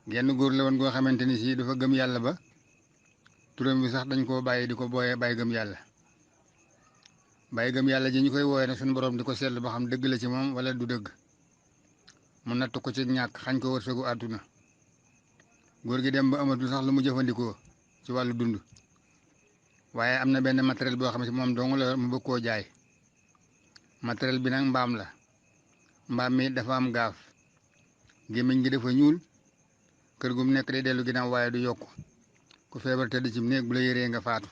genn góor la woon goo xamante ni si dafa gëm yàlla ba turam bi sax dañ koo bàyyi di ko booyee bàyyi gëm yàlla bàyyi gëm yàlla ji ñu koy wooyee nag suñu borom di ko seetlu ba xam dëgg la ci moom wala du dëgg mu natt ko ci ñàkk xañ ko wërsëgu àdduna góor gi dem ba amatul sax lu mu jëfandikoo ci wàllu dund waaye am na benn matériel boo xam ne si moom dong la mu bëgg koo jaay matériel bi nag mbaam la mbaam mi dafa am gaaf gémmiñ gi dafa ñuul kër gu mu nekk day dellu ginnaaw waaye du yokku ku feebar tëdd ci néeg bu la yëree nga faatu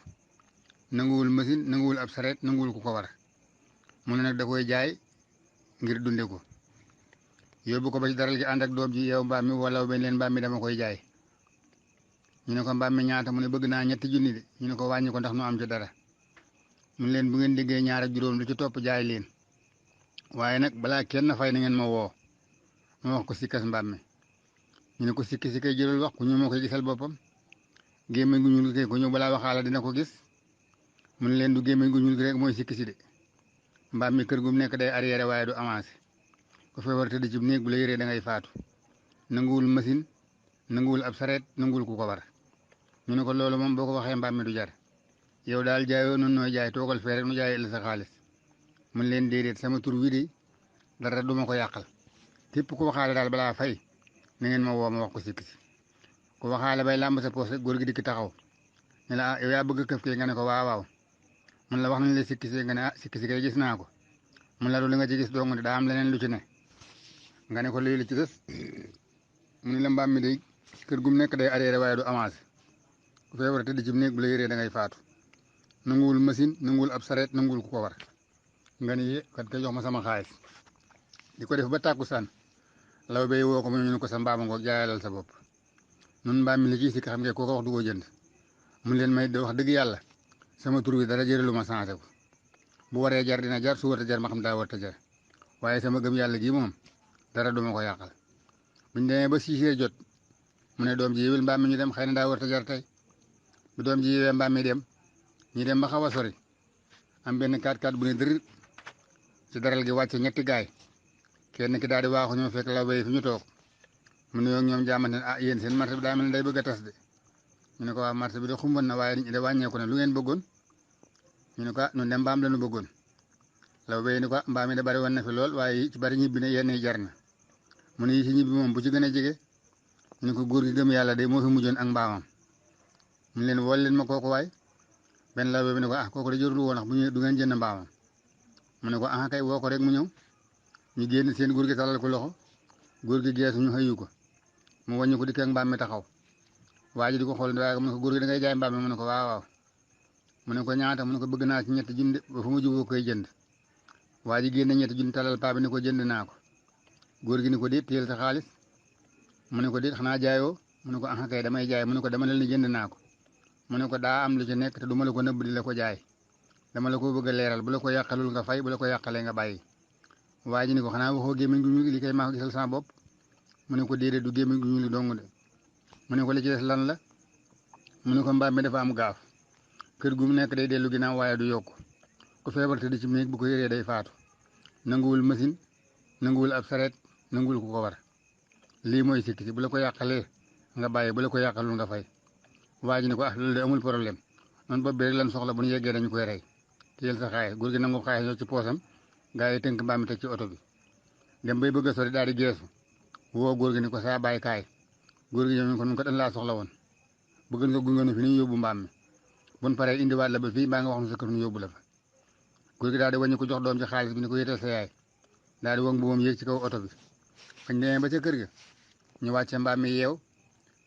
nanguwul machine nanguwul ab sareet nanguwul ku ko war mu ne nag da koy jaay ngir dunde ko yóbbu ko ba ci daral gi ànd ak doom ji yow mbaam mi wala bañ leen mbaam mi dama koy jaay ñu ne ko mbaam mi ñaata mu ne bëgg naa 3 junni de ñu ne ko wàññi ko ndax nu am ci dara mu ne leen bu ngeen déggee 2 ak juróom lu ci topp jaay leen waaye nag balaa kenn fay na ngeen ma woo ma wax ko sikkas mbaam mi ñu ne ko sikki si kay jëlul wax ku ñu moo koy gisal boppam gémmiñ gu ñuul gi ko ñëw balaa waxaala dina ko gis mu ne leen du gémmiñ gu ñuul gi rek mooy sikki si de mbaam mi kër gu mu nekk day arrière waaye du avancé ku feebar tëdd ci néeg bu la yëree da ngay faatu nanguwul machine nanguwul ab sareet nanguwul ku ko war ñu ne ko loolu moom boo ko waxee mbaam mi du jar yow daal jaayoo noonu nooy jaay toogal fee rek nu jaay la sa xaalis mun leen déedéet sama tur wi de dara du ma ko yàqal képp ku waxaale daal balaa fay na ngeen ma woo ma wax ko sikki si ku waxaale bay làmb sa poos rek góor gi dikk taxaw ne la yow yaa bëgg këf kee nga ne ko waaw waaw mun la wax nañ la sikki si nga ne sikki si kay gis naa ko mun la lu nga ci gis dong de daa am leneen lu ci ne nga ne ko lii la ci des mu ne la mbaam mi day kër gu mu nekk day arrière waaye du avancé ku feebar tëdd ci néeg bu la yëree da ngay faatu nanguwul machine nanguwul ab sareet nanguwul ku ko war nga ni kat kay jox ma sama xaalis di ko def ba tàkkusaan law bay woo ko mu ñu ne ko sa mbaama ngoog jaayalal sa bopp nun mbaam mi li ciy sikk xam nga koo ko wax du ko jënd mun leen may wax dëgg yàlla sama tur bi dara jëralu ma changé ko bu waree jar dina jar su warta jar ma xam daa warta jar waaye sama gëm yàlla gi moom dara duma ko yàqal buñ demee ba 6 heures jot mu ne doom ji yéwél mbaam mi ñu dem xëy na daa warta jar tey bu doom ji yéwee mbaam mi dem ñu dem ba xaw a sori am benn 4x4 bu ne dër ci daral gi wàcce 2 gaay kenn ki daal di waaxu ñoo fekk law bay fi ñu toog mu ne yow ñoom jaamante ne ah yéen seen marché bi daa mel ne day bëgg a tas de ñu ne ko waa marché bi de xumban na waaye nit ñi de wàññeeku ne lu ngeen bëggoon ñu ne ko ah ñun de mbaam lañu bëggoon law bay ni ko mbaam yi de bari woon na fi lool waaye ci bari ñibbi ne yenn yi jar na mu ne yi ci ñibbi moom bu ci gën a jege ñu ne ko góor gi gëm yàlla de moo fi mujjoon ak mbaamam ñu leen wol leen ma kooku waay benn law bi ne ko ah kooku de jërul woon ndax bu ñu du ngeen jënd mbaamam mu ne ko ah kay woo ko rek mu ñëw ñu génn seen góor gi talal ko loxo góor gi geesu ñu xëyu ko mu wàññi ko dikk ak mbaam mi taxaw waa ji di ko xool waaye mu ne ko góor gi da ngay jaay mbaam mi mu ne ko waaw waaw mu ne ko ñaata mu ne ko bëgg naa ci 3 junni ba fu mu juboo koy jënd waa ji génn 3 junni talal paa bi ne ko jënd naa ko góor gi ni ko déet téyel sa xaalis mu ne ko déet xanaa jaayoo mu ne ko ah kay damay jaay mu ne ko dama leen jënd naa ko mu ne ko daa am lu ci nekk te du ma la ko nëbb di la ko jaay dama la ko bëgg a leeral bu la ko yàqalul nga fay bu la ko yàqalee nga bàyyi waa ji ni ko xanaa waxoo gémmiñ gu ñuul li kay maa ko gisal sama bopp mu ne ko déedéet du gémmiñ gu ñuul dong de mu ne ko li ci des lan la mu ne ko mbaam mi dafa am gaaf kër gu mu nekk day dellu ginnaaw waaye du yokku ku feebar te di ci néeg bu ko yëree day faatu nanguwul machine nanguwul ab sareet nanguwul ku ko war lii mooy sikki si bu la ko yàqalee nga bàyyi bu la ko yàqalul nga fay waa ji ni ko ah loolu de amul problème noonu bopp bi rek lan soxla bu ñu yeggee dañu koy rey téyel sa xaalis góor gi nangu xaalis ñoo ci poosam gaa yi tënk mbaam mi teg ci oto bi dem bay bëgg a sori daal di geesu woo góor gi ni ko saa bàyyi kaay góor gi ñëw ñu ko nun ko dañ laa soxla woon bëgg nga gunge nu fi ni ñu yóbbu mbaam mi buñ paree indiwaat la ba fii mbaa nga wax nu sa kër nu yóbbu la fa góor gi daal di wàññi ko jox doom ci xaalis bi ni ko yéetal sa yaay daal di wong bu moom yéeg ci kaw oto bi fañ demee ba ca kër ga ñu wàcce mbaam mi yeew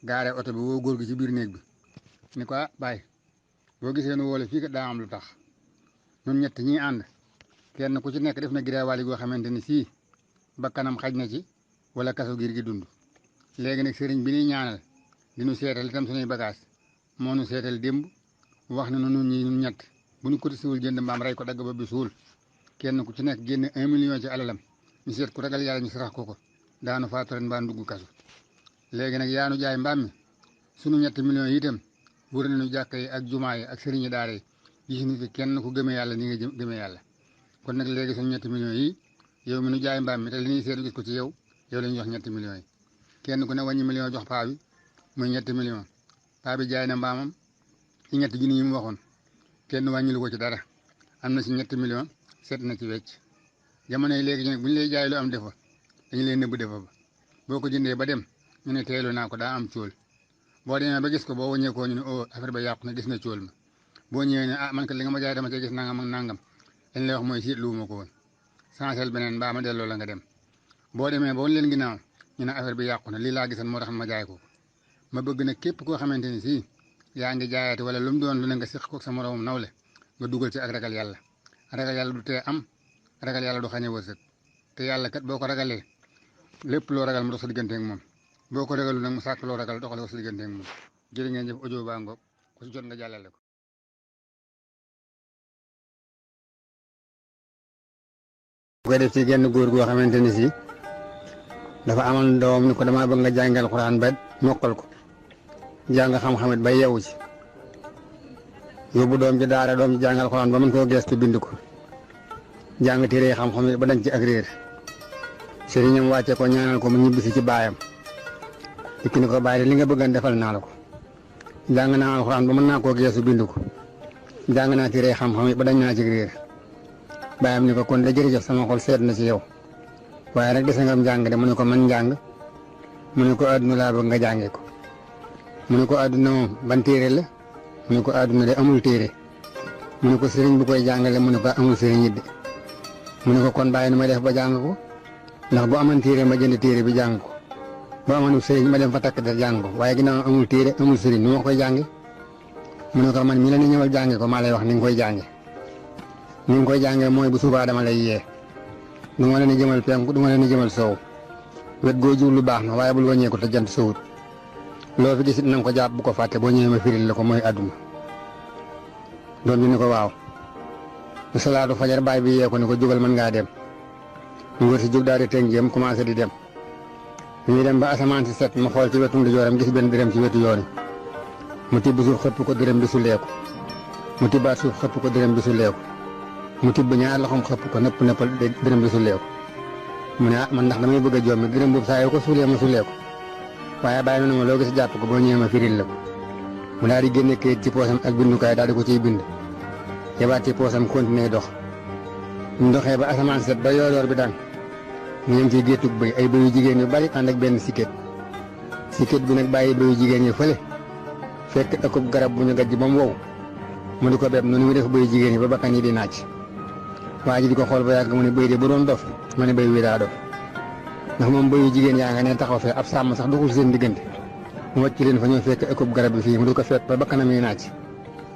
gaare oto bi woo góor gi ci biir néeg bi ni ko ah bàyyi boo gisee nu woole fii kat daa am lu tax ñun ñett ñi ànd kenn ku ci nekk def na giraawaali goo xamante ni sii ba kanam xaj na ci wala kaso giir gi dund léegi nag sëriñ bi ñuy ñaanal di nu seetal itam suñuy bagage moo nu seetal démb wax na nun ñi ñun ñett bu ñu kotisiwul jënd mbaam rey ko dagg ba bi suul kenn ku ci nekk génn 1 million ci alalam ñu seet ku ragal yàlla ñu sarax ko daanu faatu ren mbaa dugg kaso léegi nag yaanu jaay mbaam mi sunu 7 millions yi itam wër nañu jàkka yi ak jumaa yi ak sëriñi daara yi gisuñu fi kenn ku gëmee yàlla ni nga gëmee yàlla kon nag léegi suñu 7 millions yi yow mi nu jaay mbaam mi te li ñuy seetu gis ko ci yow la ñu jox 7 millions yi kenn ku ne wàññi million jox paa bi muy 3 millions paa bi jaay na mbaamam ci 3 junni yi mu waxoon kenn wàññilu ko ci dara am na ci 3 millions set na ci wecc jamono yi léegi nag bu ñu lay jaay lu am defa dañu leen nëbb defa ba boo ko jëndee ba dem ñu ne teelu naa ko daa am cóol boo demee ba gis ko boo wëññeekoo ñu ne oh affaire ba yàqu na gis na cóol ma boo ñëwee ne ah man kat li nga ma jaay dama cee gis nangam ak nangam dañ lay wax mooy siitlu ma ko woon sansel beneen mbaa ma delloo la nga dem boo demee ba woon leen ginnaaw ñu ne affaire bi yàqu na lii laa gisan moo tax ma jaay ko ma bëgg nag képp koo xamante ni si yaa ngi jaayaate wala lu mu doon lu ne nga séq ko sa moroomam nawle nga dugal ci ak ragal yàlla du tee am ragal yàlla du xañe wërsëg te yàlla kat boo ko ragalee lépp loo ragal mu dox sa diggante ak moom boo ko ragalu nag mu sàkk loo ragal doxale ko sa diggante ak moom jërë ngeen jëf audio baa ngoog ku si jot nga jàllale ko. bu koy def ci genn góor goo xamante ni si dafa amoon doom ni ko dama bëgg nga jàngal Alxuraan ba mokkal ko jàng xam-xamit ba yeewu ci yóbbu doom ji daara doom ji jàngal Alxuraan ba mën koo geestu bind ko jàng téere xam-xam ba dañ ci ak réer sëriñam wàcce ko ñaanal ko mu ñibbisi ci baayam dikk ni ko bàyyi li nga bëggan defal naa la ko jàng naa Alxuraan ba mën naa koo geestu bind ko jàng naa téere xam-xam ba dañ naa ci réer baayam ni ko kon da jërëjëf sama xol seet na ci yow waaye rek dese nga am njàng de mu ne ko man njàng mu ne ko àdduna laa bëgg nga jàngee ko mu ne ko àdduna moom ban téere la mu ne ko àdduna de amul téere mu ne ko sëriñ bu koy jàngale mu ne ko amul sëriñ it de mu ne ko kon bàyyi nu ma def ba jàng ko ndax bu amoon téere ma jënd téere bi jàng ko bu amoon sëriñ ma dem fa takk de jàng ko waaye ginnaaw amul téere amul sëriñ nu ma koy jànge mu ne ko man mi la ni ñëwal jànge ko maa lay wax ni nga koy jànge ni nga koy jàngee mooy bu subaa dama lay yee du ma leen a jëmal penku du ma leen a jëmal soow wet goo jiw lu baax na waaye bul wàññeeku te jant sowut loo fi gisit na nga ko jàpp bu ko fàtte boo ñëwee ma firil la ko mooy àdduna doom bi ni ko waaw bu salaatu fajar baay bi yee ko ni ko jógal mën ngaa dem mu wër si jóg daal di tëngeem commencé di dem ñu dem ba asamaan si set mu xool ci wetu ndijooram gis benn dërëm ci wetu yooni mu tibb suuf xëpp ko dërëm bi su leeku mu tibbaat suuf xëpp ko dërëm bi su leeku mu tibb ñaar loxoom xëpp ko nëpp nëppal dërëm bi suulee ko mu ne ah man ndax damay bëgg a jommi dërëm boobu saa yoo ko suulee ma suulee ko waaye bàyyi na ma loo gis jàpp ko boo ñëwee ma firil la ko mu daal di génne kayit ci poosam ak bindukaay daal di ko ciy bind yebaat ci poosam continué dox ñu doxee ba asamaan set ba yoor bi daan ñu ngi ciy géttug bëy ay bëyu jigéen yu bari ànd ak benn sikket bi nag bàyyi bëyu jigéen yi fële fekk ëkkub garab bu ñu gajj ba mu wow mu di ko beb noonu mu def bëyu jigéen yi ba bakkan yi di naaj waa ji di ko xool ba yàgg mu ne bëy de bu doon dof ma ne bëy wi daa dof ndax moom bëyu jigéen yaa nga ne taxaw fee ab sàmm sax duxul seen diggante mu wàcc leen fa ñoo fekk ëkkub garab bi fii mu di ko fet ba bakkanam yi naaj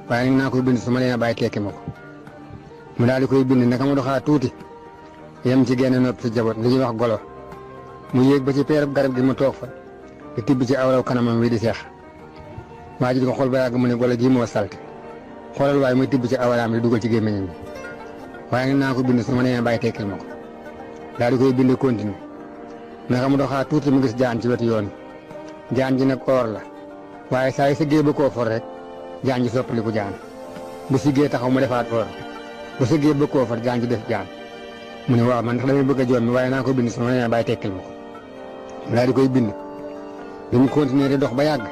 waaye nag naa koy bind su ma leen a bàyyi tekki ma ko mu daal di koy bind naka mu doxaa tuuti yem ci genn nopp si jaboot li ñuy wax golo mu yéeg ba ci peerab garab gi mu toog fa di tibb ci awraw kanamam wi di seex waa ji di ko xool ba yàgg mu ne golo gii moo salte xoolal waaye muy tibb ci awraam di dugal ci gémmiñam bi waaye nag naa ko bind su ma nee bàyyi tekkil ma ko daal di koy bind continue naka mu doxaa tuuti mu gis jaan ci wetu yoon jaan ji nag or la waaye saa yu sëggee ba koo for rek jaan ji soppaliku jaan bu siggee taxaw mu defaat or bu sëggee ba koo for jaan ji def jaan mu ne waaw man ndax damay bëgg a jommi waaye naa ko bind su ma nee bàyyi tekkil ma ko daal di koy bind bi mu continuer di dox ba yàgg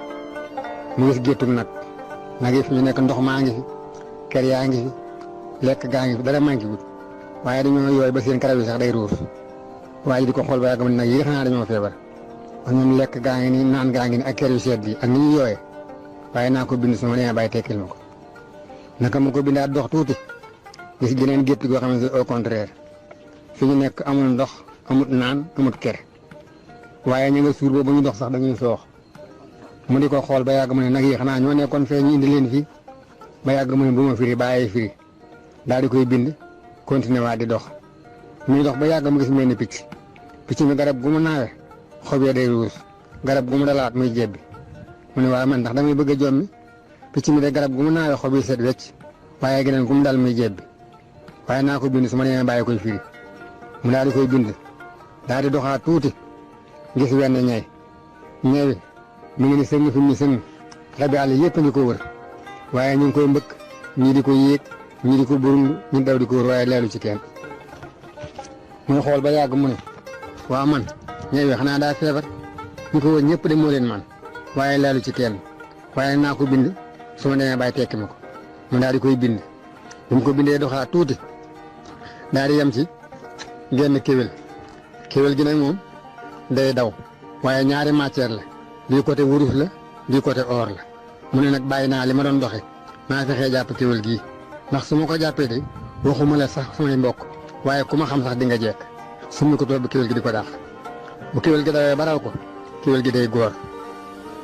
mu gis géttug nag yi fi ñu nekk ndox maa ngi fi kër yaa ngi fi lekk gaa ngi fi dara manqué wut waaye dañoo yooy ba seen karaw yi sax day ruur waaye di ko xool ba yàgg mu ne nag yi xanaa dañoo feebar wax ñoom lekk gaa ngi ni naan gaa ngi ni ak kër yu sedd yi ak ni ñu yooyee waaye naa ko bind su ma nee bàyyi tekkil ma ko naka mu ko bindaat dox tuuti gis geneen gétt goo xam ne au contraire fi ñu nekk amul ndox amut naan amut kër waaye ñu nga suur boobu ñu dox sax dañuy soox mu di ko xool ba yàgg mu ne nag yi xanaa ñoo nekkoon fee ñu indi leen fii ba yàgg mu ne bu ma firi bàyyee firi daal di koy bind continué waa di dox muy dox ba yàgg mu gis mel ni picc mi garab gu mu naawe xob ya day ruus garab gu mu dalaat muy jebbi mu ne waaye man ndax damay bëgg a jommi picc mi de garab gu mu naawe xob yi set wecc waaye geneen gu mu dal muy jebbi waaye naa ko bind su ma nee bàyyi koy firi mu daal di koy bind daal di doxaat tuuti gis wenn ñay ñewi mu ngi ni sëng fi mu sëng rabi àll yëpp a ngi ko wër waaye ñu ngi koy mbëkk ñii di ko yéeg ñii di ko burundu ñu daw di ko wër waaye leelu ci kenn muy xool ba yàgg mu ne waaw man ñewi xanaa daa feebar ñu ko wër ñëpp de moo leen man waaye laalu ci kenn waaye naa ko bind su ma demee bàyyi tekki ma ko mu daal di koy bind bu mu ko bindee doxaat tuuti daal di yem ci genn kéwél gi nag moom day daw waaye ñaari matière la bii côté wurus la bii côté or la mu ne nag bàyyi naa li ma doon doxe maa fexee jàpp kéwél gii ndax su ma ko jàppee de waxuma la sax samay mbokk waaye ku ma xam sax di nga jekk summi ko toog bu kéwél gi di ko dàq bu kéwél gi dawee baral ko kéwél gi day góor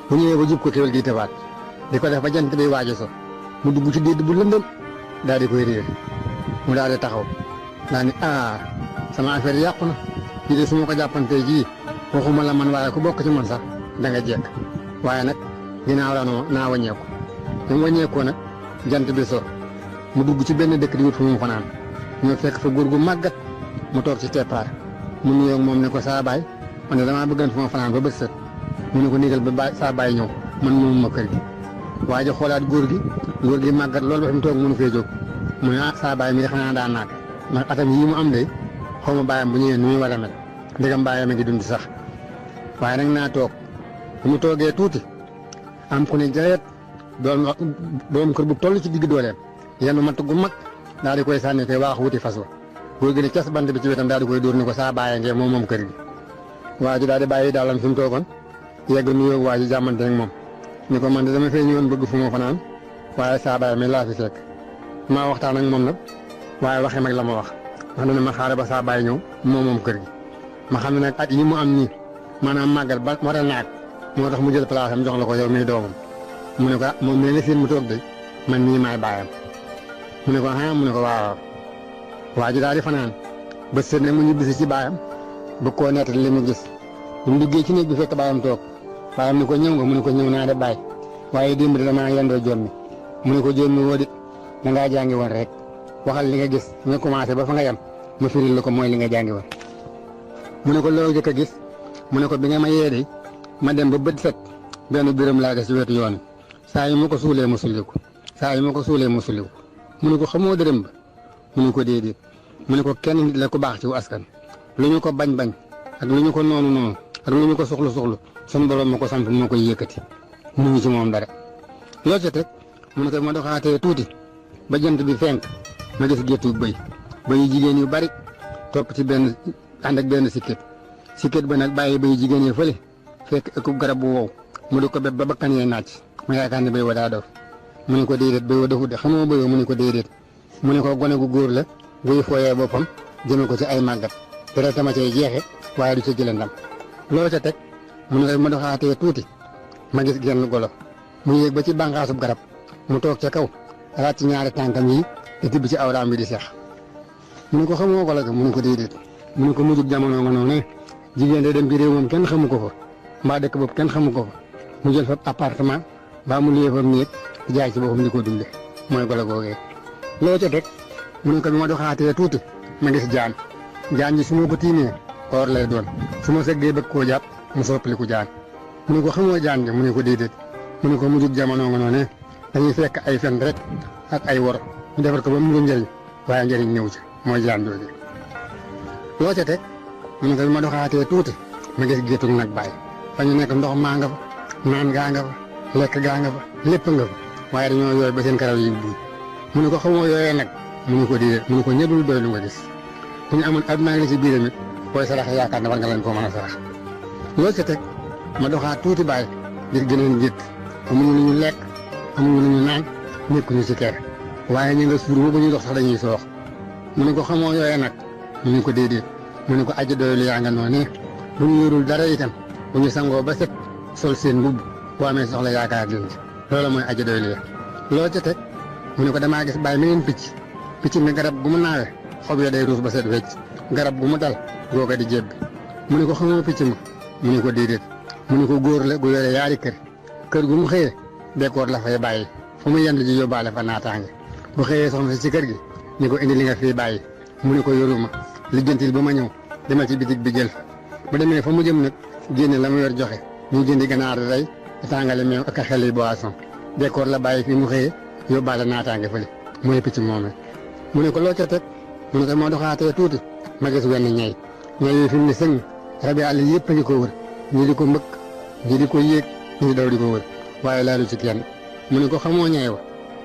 bu ñëwee ba jub ko kéwél gi tëbaat di ko def ba jant bi waajo so mu dugg ci dédd bu lëndëm daal di koy réer mu daal di taxaw daa ni sama affaire yàqu na fii de su ma ko jàppantee jii waxuma la man waaye ku bokk ci man sax da nga jekk waaye nag ginnaaw la naa wàññeeku bi mu wàññeekoo nag jant bi so mu dugg ci benn dëkk di wut fu mu fanaan ñoo fekk fa góor gu màggat mu toog ci keppaar mu nuyoo moom ne ko saa baay man de damaa bëggoon fu ma fanaan ba bët set mu ne ko néegal ba saa baay ñëw man moomu ma kër gi waaye ji xoolaat góor gi màggat loolu ba fi mu toog mënu fee jóg mu ne saa baay mi de xanaa daa naag ndax atam yii mu am de xaw ma baayam bu ñëwee nu muy war a mel ndegam baayam a ngi dund sax waaye nag naa toog bu mu toogee tuuti am ku ne jareet doom kër bu toll ci digg dooleem yenn matt gu mag daal di koy sànni te waax wuti fas wa góor gi ne cas bant bi ci wetam daal di koy dóor ni ko saa bàyyi ngeen moom kër gi waa ji daal di bàyyi daalam fi mu toogoon yegg nuyoo waa ji jàmmante ak moom ni ko man de dama fee ñëwoon bëgg fu ma fanaan waaye saa bàyyi mi laa fi fekk maa waxtaan ak moom nag waaye waxee mag la ma wax wax na ne ma xaare ba saa bàyyi ñëw moom kër gi ma xam ne nag at yi mu am nii maanaam màggal ba war a naag moo tax mu jël place am jox la ko yow miy doomam mu ne ko moom mii la seen mu toog de man nii maay bàyyam mu ne ko mu ne ko waaw waa ji daal di fanaan ba sët nag mu ñu bisi ci baayam bëgg koo nettali li mu gis bu mu duggee ci néeg bi fekk baayam toog baayam ni ko ñëw nga mu ne ko ñëw naa de baay waaye démb de damaa yendoo jommi mu ne ko jommi woo de dangaa jàngi woon rek waxal li nga gis nga commencé ba fa nga yem ma firil la ko mooy li nga jàngi woon mu ne ko loo jëkk a gis mu ne ko bi nga ma yee de ma dem ba bët set benn biram laa gis ci wetu yoon saa yi ma ko suulee mu sulliku mu ne ko xamoo dërëm ba mu ne ko déedéet mu ne ko kenn nit la ko baax ci wu askan lu ñu ko bañ ak lu ñu ko noonu ak lu ñu ko soxlu sunu borom ma ko sant moo koy yëkkati mu ngi ci moom dara loo ca teg mu ne ko ma doxaatee tuuti ba jant bi fenk ma gis géttu bëy yu jigéen yu bari topp ci benn ànd ak benn sikket ba nag bàyyi bëy jigéen yi fële fekk ëkkub garab bu wow mu di ko bépp ba bakkan yee naaj ma yaakaar ne bëy wa daa dof mu ne ko déedéet bëy wa dofut de xamoo bëy wa mu ne ko déedéet mu ne ko gone gu góor la guy fooyee boppam jëme ko ci ay màggat dara tama cay jeexe waaye du ca jële ndam loo ca teg mu ne ko ma doxaatee tuuti ma gis genn golo mu yéeg ba ci bànqaasub garab mu toog ca kaw raat ci ñaari tànkam yi te tibb ci awraam bi di seex mu ne ko xamoo golo ga mu ne ko déedéet mu ne ko mujjug jamono nga noonu jigéen de dem ci réew moom kenn xamu ko fa mbaa dëkk boobu kenn xamu ko fa mu jël fa appartement mbaa mu liyee fa néeg jaay ci boppam di ko dunde mooy golo googee loo ca teg mu ne ko bi ma doxaatee tuuti ma gis jaan ji su ma ko tiimee or lay doon su ma sëggee bëgg koo jàpp mu soppaliku jaan mu ne ko xamoo jaan ja mu ne ko déedéet mu ne ko mujjug jamono nga noonu dañuy fekk ay fen rek ak ay wor ñu defar ko ba mu njëriñ waaye njëriñ ñëw ci mooy jaan jooju loo ca teg mu ne ko bi ma doxaatee tuuti ma gis géttug nag bàyyi fa ñu nekk ndox maa nga fa naan gaa nga fa lekk gaa nga fa lépp nga fa waaye dañoo yooy ba seen karaw yi buy mu ne ko xamoo yooyee nag mu ne ko déedéet mu ne ko ñëdul doy lu nga gis bu ñu amoon adduna la ci biiram it booy sarax yaakaar ne war nga leen koo mën a sarax loolu ca teg ma doxaat tuuti bàyyi ngir gëneen gétt amuñu lu ñu lekk amuñu lu ñu naan nekkuñu ci kër waaye ñu nga suur ba ñuy dox sax dañuy soox mu ne ko xamoo yooyee nag mu ne ko déedéet mu ne ko aji doylu yaa nga noonu bu ñu yorul dara itam bu ñu sangoo ba set sol seen mbubb boo amee soxla yaakaar leen ci loolu mooy aji doylu ya loo ca teg mu ne ko damaa gis bàyyi meneen picc mi garab gu mu naawe xob ya day ruus ba set wecc garab gu mu dal googa di jébbi mu ne ko xamoo picc ma mu ne ko déedéet mu ne ko góor la gu yore yaari kër gu mu xëyee bekkoor la fay bàyyi fu mu yendu ji yóbbaale fa naataange bu xëyee soxna si ci kër gi ni ko indi li nga fii bàyyi mu ne ko yoruma lijjantil ba ma ñëw demal ci bitig bi jël bu demee fa mu jëm nag génne la mu yor joxe ñu jëndi ganaar di rey tàngale meew ak a xel yi boisson bekkoor la bàyyi fii mu xëyee yóbbaale naataange fële mooy picc moomee mu ne ko loo ca teg mu ne ko moo doxaatee tuuti ma gis wenn ñay yi fi mu ne sëñ rabi àll yëpp a ngi ko wër ñii di ko mbëkk ñi di ko yéeg ñi daw di ko wër waaye laalu ci kenn mu ne ko xamoo ñay wa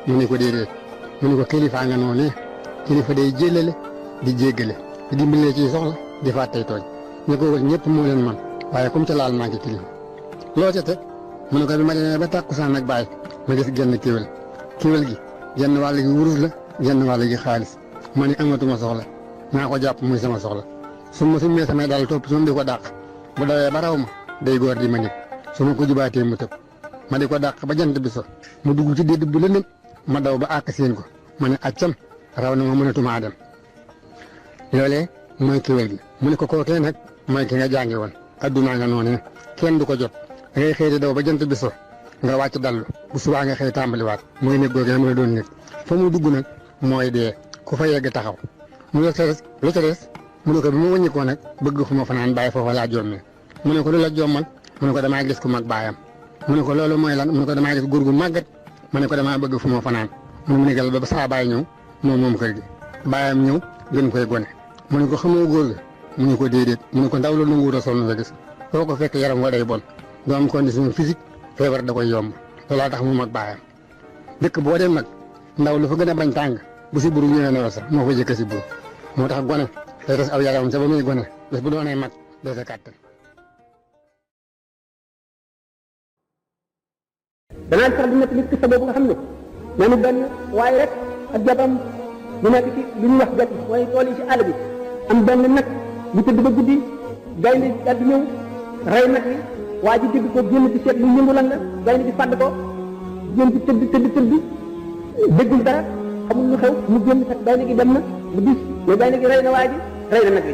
mu ne ko déedéet mu ne ko kilifaa nga noonu kilifa day jéllale di jéggale di dimbalee ci soxla di fàttey tooñ ñu ko wër ñëpp moo leen man waaye comme ca laal maa ngi kilifa loo ca teg mu ne ko bi ma demee ba tàkkusaan ak bàyyi ma gis genn kéwél gi genn wàll gi wurus la genn wàll gi xaalis ma ne amatuma soxla naa ko jàpp muy sama soxla su ma summee samay daal topp su di ko dàq bu dawee ba raw ma day góor di ma ñëpp su ma ko jubaatee mu tëb ma di ko dàq ba jant bi so mu dugg ci dédd bu lëndëm ma daw ba àkk seen ko ma ne accam raw na ma mënatumaa dem loolee mooy kéwél gi mu ne ko kookee nag mooy ki nga jàngi woon addunaa nga noonee kenn du ko jot da ngay xëy di daw ba jant bi so nga wàcc dallu bu subaa nga xëy tàmbaliwaat mooy nekk googee mu la doon nekk fa mu dugg nag mooy dee ku fa yegg taxaw mu la lu ca des mu ne ko bi ma wëññikoo nag bëgg fu ma fanaan bàyyi foofa laa jommee mu ne ko lu la jommal mu ne ko damaa gis ku mag baayam mu ne ko loolu mooy lan mu ne ko damaa gis góor gu màggat mu ne ko damaa bëgg fu ma fanaan mu ne gal ba saa baay ñëw moom kër gi baayam ñëw gën koy gone mu ne ko xamoo góor ga mu ne ko déedéet mu ne ko ndaw la nanguwut a sonn la gis foo ko fekk yaram wa day bon doo am condition physique feebar da koy yomb loolaa tax mu mag baayam dëkk boo dem nag ndaw lu fa gën a bañ tàng bu si buru ñëwee nelaw sax moo fa jëkk si buru moo tax gone day des aw yaramam sa ba muy gone bés bu doonee mag doo sa kàttan. danaa faral di nekk li sa boobu nga xam ne nee na benn waaye rek ak jabaram ñu nekk ci lu ñuy wax gàtt waaye tool yi ci àll bi am benn nag bu tëdd ba guddi gaynde daal di ñëw rey nag wi waa ji dégg ko génn di seet lu yëngu lan la gaynde di fàdd ko génn di tëdd déggul dara xamul lu xew mu génn fekk gaynde gi dem na mu dis mais gaynde gi rey na waa ji rey na nag wi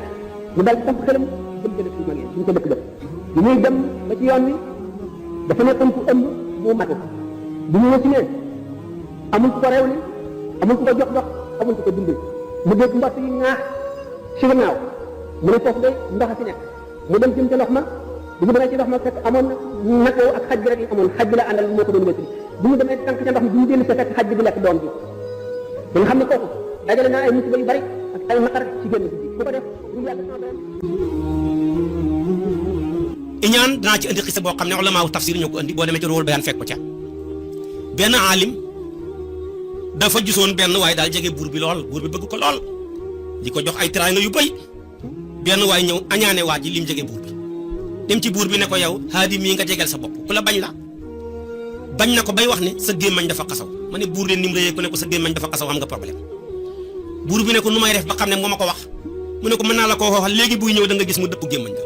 mu daal di samp xelam dem ca dëkk yu mag yi suñ ko dëkk ba bi muy dem ba ci yoon wi dafa nekkoon ku ëmb bu matu bu ñu wasi ne amul ku ko réew li amul ku ko jox dox amul ku ko dimbali mu dégg mbott yi ñaax ci gannaaw mu ne foofu day ndox a fi nekk mu dem jëm ca ndox ma bu mu demee ci ndox ma fekk amoon na nag ak xaj bi rek amoon xaj bi la àndal moo ko doon wétali bu mu demee tànk ca ndox mi bu mu dellu sa fekk xaj bi di lekk doom bi ba nga xam ne kooku dajale naa ay musiba yu bari ak ay naqar ci génn guddi bu ko def bu yàgg sama iñaan danaa ci indi xisa boo xam ne ulamaaw tafsir ñoo ko indi boo demee ci Ruhul Bayaan fekk ko ca benn aalim dafa gisoon benn waaye daal jege buur bi lool buur bi bëgg ko lool di ko jox ay teraanga yu bëy benn waay ñëw añaane waa ji lim jege buur bi dem ci buur bi ne ko yow haadi mii nga jegeel sa bopp ku la bañ la bañ na ko bay wax ne sa gémmañ dafa xasaw ma ne buur leen ni mu rëyee ko ne ko sa gémmañ dafa xasaw am nga problème buur bi ne ko nu may def ba xam ne moo ma ko wax mu ne ko mën naa la koo waxal léegi buy ñëw da nga gis mu dëpp gémmañ ga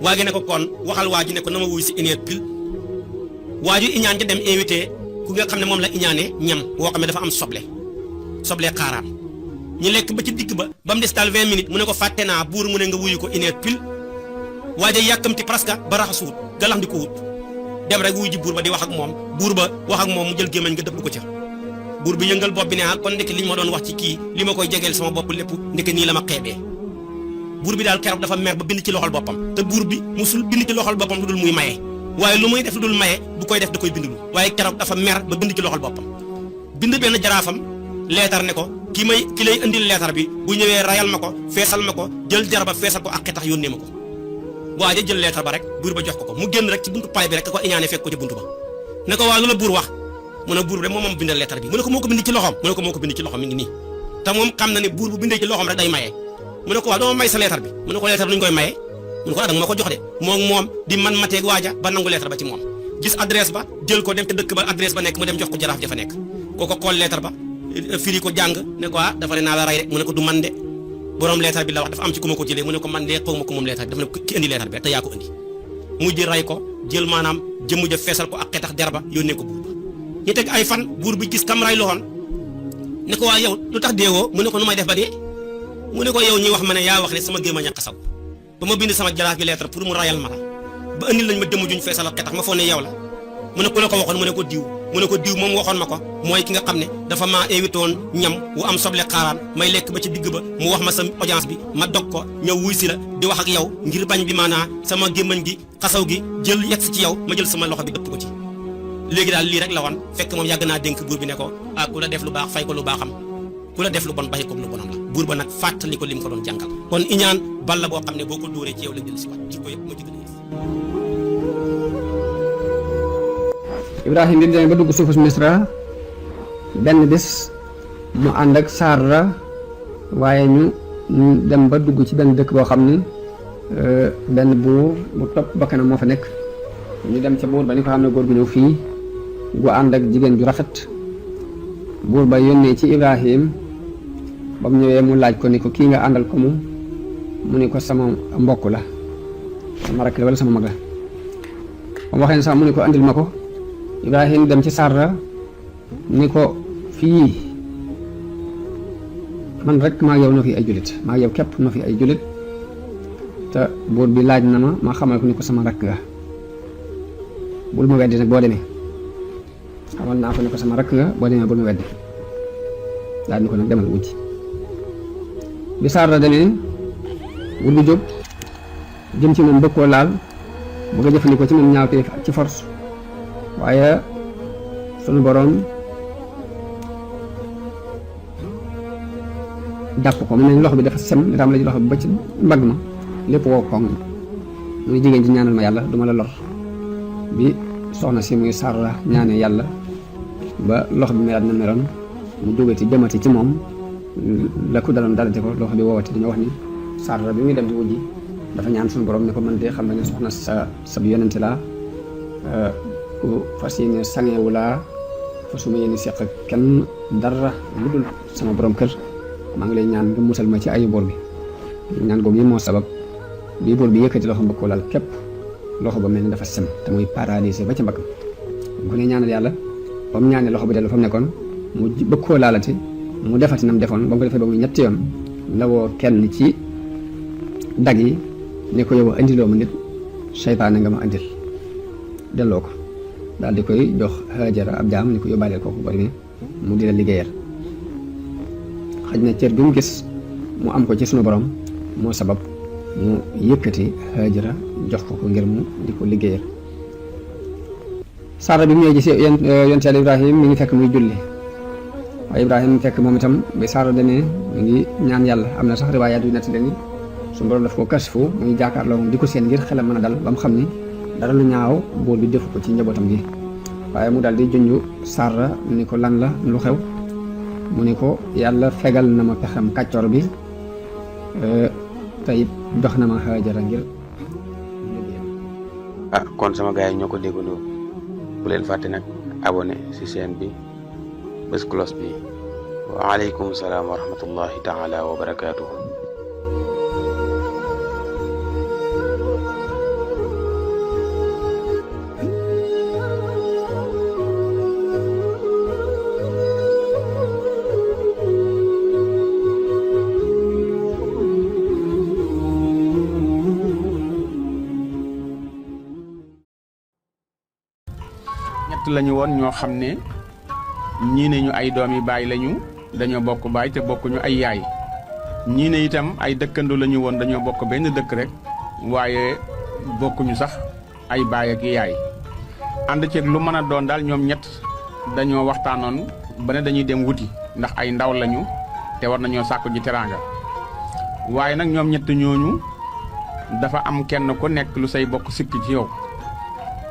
waa gi ne ko kon waxal waa ji ne ko na ma wuy si une heure pile waa ji iñaan ca dem invité ku nga xam ne moom la iñaanee ñam woo xam ne dafa am soble xaaraan ñu lekk ba ci digg ba mu des daal 20 minutes mu ne ko fàtte naa buur mu ne nga wuyu ko une heure pile waa ji yàkkamti presque ba raxasuwut galax di ko wut dem rek wuyu ji buur ba di wax ak moom buur ba wax ak moom mu jël gémmañ nga dëpp ko ca buur bi yëngal bopp bi ne kon ndeke li ñu ma doon wax ci kii li ma koy jegeel sama bopp lépp ndeke nii la ma xeebee buur bi daal keroog dafa mer ba bind ci loxol boppam te buur bi musul bind ci loxol boppam lu dul muy maye waaye lu muy def lu dul maye bu koy def da koy bindulu waaye keroog dafa mer ba bind ci loxol boppam bind benn jaraafam leetar ne ko ki lay indil leetar bi bu ñëwee rayal ma ko feesal ma ko jël jar ba feesal ko ak xetax yónnee ma ko waa ja jël leetar ba rek buur ba jox ko mu génn rek ci buntu pale bi rek ko iñaane fekk ko ci buntu ba ne ko waa lu la buur wax mu ne buur bi de moom bindal leetar bi mu ne ko moo ko bind ci loxoom mu ne ko moo ko bind ci loxoom mi ngi nii te moom xam na ne buur bu bindee ci loxoom rek day maye mu ne ko waaw dama may sa leetar bi mu ne ko leetar nuñ koy maye mu ne ko danga ma ko jox de moom di man mateeg waaja ba nangu leetar ba ci moom gis adresse ba jël ko dem te dëkk ba adresse ba nekk mu dem jox ko jaraaf ja fa nekk kooko xool leetar ba firi ko jàng ne ko dafa ne naa la rey de mu ne ko du man de borom leetar bi la wax dafa am ci ku ma ko jëlee mu ne ko man de xaw ma ko moom leetar bi dafa ne ki indi leetar bi te yaa ko indi mu jël ray ko jël maanaam jëmmu ja feesal ko ak xetax der ba yónnee ko buur ba ñu teg ay fan buur bi gis kam ray loxoon ne ko waa yow lu tax deewoo mu ne ko nu may def ba dee mu ne ko yow ñi wax ma ne yaa wax ne sama gémmañ a xasaw ba ma bind sama jaraaf bi lettre pour mu rayal ma la ba andil lañ ma jëmm juñ feesal ak xetax ma foog ne yow la mu ne ku la ko waxoon mu ne ko diw moom waxoon ma ko mooy ki nga xam ne dafa maa invité woon ñam wu am soble xaaraan may lekk ba ci digg ba mu wax ma sa audience bi ma dog ko ñëw wuy si la di wax ak yow ngir bañ bi maanaa sama gémmañ gi xasaw gi jël yegg si ci yow ma jël sama loxo bi dëpp ko ci léegi daal lii rek la woon fekk moom yàgg naa dénk buur bi ne ko ku la def lu baax fay ko lu baaxam ku la def lu bon bàyyi ko lu bonam la buur ba nag fàttali ko li mu ko doon jàngal kon iñaan bal la boo xam ne boo ko dóoree ci yow la jël si waat ci ko yëpp moo ci gën a Ibrahim bi demee ba dugg suufus Misra benn bis mu ànd ak Saara waaye ñu dem ba dugg ci benn dëkk boo xam ni benn buur bu topp bakkanam moo fa nekk. ñu dem ca buur ba ni ko xam ne góor gu ñëw fii gu ànd ak jigéen ju rafet. buur ba yónnee ci Ibrahim ba mu ñëwee mu laaj ko ni ko kii nga àndal ko mu ni ko sama mbokk la sama rakk la wala sama mag la. ba mu waxee ne sax mu ni ko andil ma ko. Ibrahim dem ci Saara ni ko fii man rek maa yow noo fi ay jullit maa yow képp noo fi ay jullit te buur bi laaj na ma xamal ko ni ko sama rakk nga bul ma weddi nag boo demee xamal naa ko ni ko sama rakk nga boo demee bul ma weddi daal ni ko nag demal wujji bi Saara demee buur bi jóg jëm ci moom bëgg koo laal bëgg a jëfandikoo ci moom ñaawteef ci force waaye sunu boroom jàpp ko mu ne loxo bi dafa sem li tam la ci loxo bi ba ci mbagg ma lépp woo koŋ muy jigéen ci ñaanal ma yàlla duma la lor bi soxna si muy Saara ñaane yàlla ba loxo bi melaat na meloon mu jógati jëmati ci moom la ko daloon dalante ko loxo bi woowati dañoo wax ni Saara bi muy dem di wujji dafa ñaan sunu borom ne ko man de xam na ne soxna sa yonente laa ku fas yéene sangewu laa fasuma yéene seq kenn dara lu dul sama borom kër maa ngi lay ñaan nga musal ma ci ayu boor bi ñaan googu yi moo sabab bii boor bi yëkkati loxo mbëgg koo laal képp loxo ba mel ni dafa sem te muy paralysé ba ci mbagg bu ne ñaanal yàlla ba mu ñaanee loxo bi dellu fa mu nekkoon mu bëgg koo laalati mu defati nam defoon ba mu ko defee ba muy ñetti yoon la woo kenn ci dag yi ne ko yow andiloo ma nit seytaane nga ma andil delloo ko daal di koy jox Haajara ab jaam ni ko yóbbaaleel kooku bari mu di la liggéeyal xaj na cër bi mu gis mu am ko ci sunu borom moo sabab mu yëkkati Haajara jox ko ngir mu di ko liggéeyal. Saara bi mu ñëwee gis yonent Yàlla Ibrahim mi ngi fekk muy julli waaye Ibrahim fekk moom itam bi Saara demee mi ngi ñaan yàlla am na sax riwaayaat yu nettali ni sunu borom daf ko kasfu muy jàkkaarloo moom di ko seen ngir xelam mën a dal ba mu xam ni dara lu ñaaw buur bi defu ko ci njabootam gi waaye mu daal di junju Saara ni ko lan la lu xew mu ni ko yàlla fegal na ma pexam kàccoor bi tey jox na ma Haajara ngir kon sama gars yi ñoo ko déggandoo bu leen fàtte nag abonné ci chaîne bi bés cloche bi waaleykum salaam wa rahmatullahi taala wa barakaatuhu. lañu woon ñoo xam ne ñii ne ñu ay doomi baay lañu dañoo bokk baay te bokkuñu ay yaay ñii ne itam ay dëkkandoo lañu woon dañoo bokk benn dëkk rek waaye bokkuñu sax ay baay ak yaay ànd ceeg lu mën a doon daal ñoom ñett dañoo waxtaanoon ba ne dañuy dem wuti ndax ay ndaw lañu te war nañoo sàkku ji teraanga waaye nag ñoom ñett ñooñu dafa am kenn ku nekk lu say bokk sikki ci yow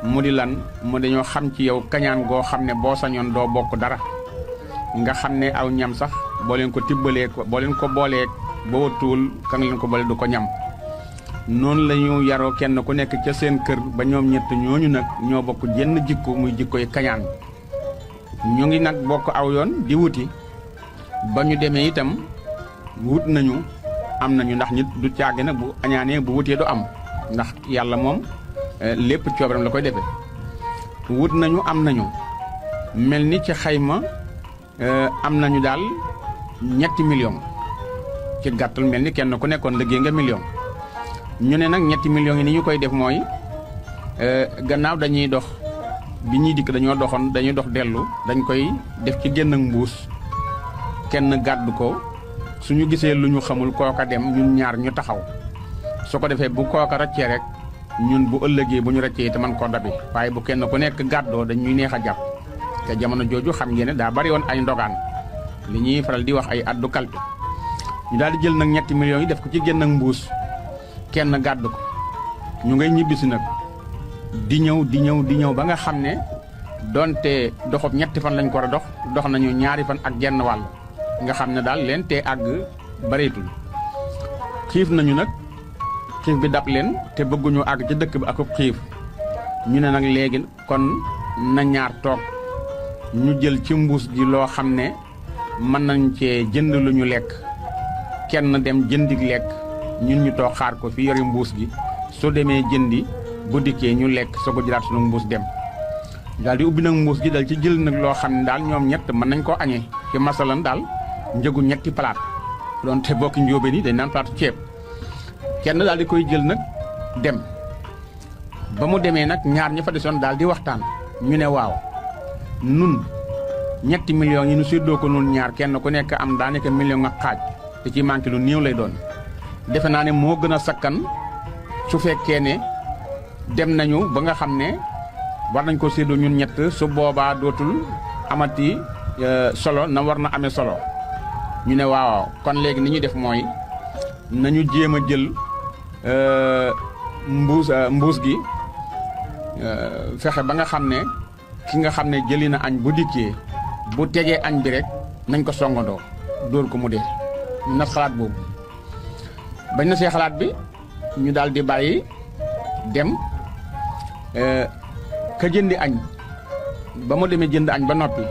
mu di lan mu dañoo xam ci yow kañaan goo xam ne boo sañoon doo bokk dara nga xam ne aw ñam sax boo leen ko tibbalee ko boo leen ko boolee boo tuul ka nga leen ko boole du ko ñam noonu la ñu yaroo kenn ku nekk ca seen kër ba ñoom ñett ñooñu nag ñoo bokk jenn jikko muy jikkoy kañaan ñu ngi nag bokk aw yoon di wuti ba ñu demee itam wut nañu am nañu ndax nit du caagi nag bu añaanee bu wutee du am ndax yàlla moom lépp coobaram la koy defee wut nañu am nañu mel ni ci xayma am nañu daal 3 millions ci gàttal mel ni kenn ku nekkoon liggéey nga million ñu ne nag 3 millions yi ni ñu koy def mooy gannaaw dañuy dox bi ñuy dikk dañoo doxoon dañuy dox dellu dañ koy def ci génn mbuus kenn gàddu ko suñu gisee lu ñu xamul kooka dem ñun ñaar ñu taxaw su ko defee bu kooka raccee rek ñun bu ëllëgee bu ñu rëccee te man ko dabi waaye bu kenn ku nekk gàddoo dañuy neex a jàpp te jamono jooju xam ngeen ne daa bari woon ay ndogaan li ñuy faral di wax ay addu kalpe ñu daal di jël nag 3 millions yi def ko ci génn ak mbuus kenn gàddu ko ñu ngay ñibbisi nag di ñëw ba nga xam ne donte doxob ñetti fan lañ ko war a dox nañu 2 fan ak genn wàll nga xam ne daal leen te àgg bareetul xiif nañu nag xiif bi dab leen te bëgguñu àgg ci dëkk bi akub xiif ñu ne nag léegi kon na ñaar toog ñu jël ci mbuus gi loo xam ne mën nañ cee jënd lu ñu lekk kenn dem jëndik lekk ñun ñu toog xaar ko fi yori mbuus gi soo demee jëndi bu dikkee ñu lekk soo ko jëlaat sunu mbuus dem daal di ubbi nag mbuus gi dal ci jël nag loo xam ne daal ñoom ñett mën nañ koo añee ci masalan daal njëgu ñetti palaat doon te bokki njóobeen yi dañ naan palaatu ceeb kenn daal di koy jël nag dem ba mu demee nag ñaar ñi fa desoon daal di waxtaan ñu ne waaw nun 3 millions yi nu séddoo ko nun ñaar kenn ku nekk am daanaka 1 million ak xaaj te ci manqué lu néew lay doon defe naa ne moo gën a sakkan su fekkee ne dem nañu ba nga xam ne war nañ ko séddoo ñun ñett su boobaa dootul amati solo na war na amee solo ñu ne waaw kon léegi ni ñuy def mooy nañu jéem a jël mbuus gi fexe ba nga xam ne ki nga xam ne jëli na añ bu dikkee bu tegee añ bi rek nañ ko songandoo dóor ko mu dee ñu nas xalaat boobu bañ na see xalaat bi ñu daal di bàyyi dem ka jëndi añ ba mu demee jënd añ ba noppi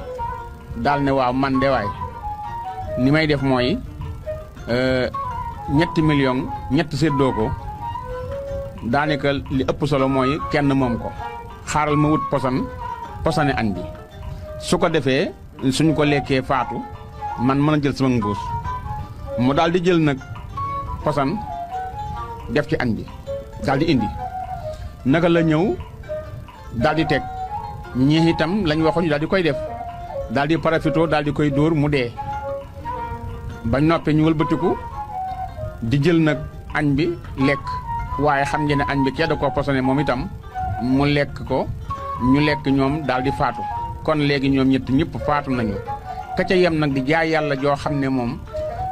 daal ne waaw man de waay ni may def mooy 3 millions ñett séddoo ko daanaka li ëpp solo mooy kenn moom ko xaaral ma wut posane añ bi su ko defee suñ ko lekkee faatu man mën a jël sama mbuus mu daal di jël nag posan def ci añ bi daal di indi naka la ñëw daal di teg ñii itam lañ waxoon daal di koy def daal di parafito daal di koy dóor mu dee bañ noppee ñu wëlbatiku di jël nag añ bi lekk waaye xam ngeen ne añ bi kee da koo posone moom itam mu lekk ko ñu lekk ñoom daal di faatu kon léegi ñoom ñett ñëpp faatu nañu ka ca yem nag di jaay yàlla joo xam ne moom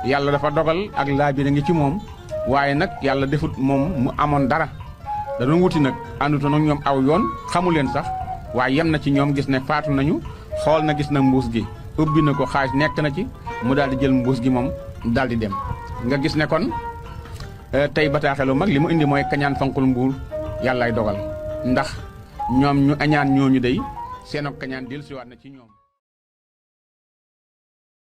yàlla dafa dogal ak laa bi da ngi ci moom waaye nag yàlla defut moom mu amoon dara da doon wuti nag àndutoon ak ñoom aw yoon xamu leen sax waaye yem na ci ñoom gis ne faatu nañu xool na gis na mbuus gi ubbi na ko xaalis nekk na ci mu daal di jël mbuus gi moom daal di dem nga gis ne kon tey bataaxelu mag li mu indi mooy kañaan fankul mbuur yàllaay dogal ndax ñoom ñu añaan ñooñu day seen ak kañaan dellusiwaat na ci ñoom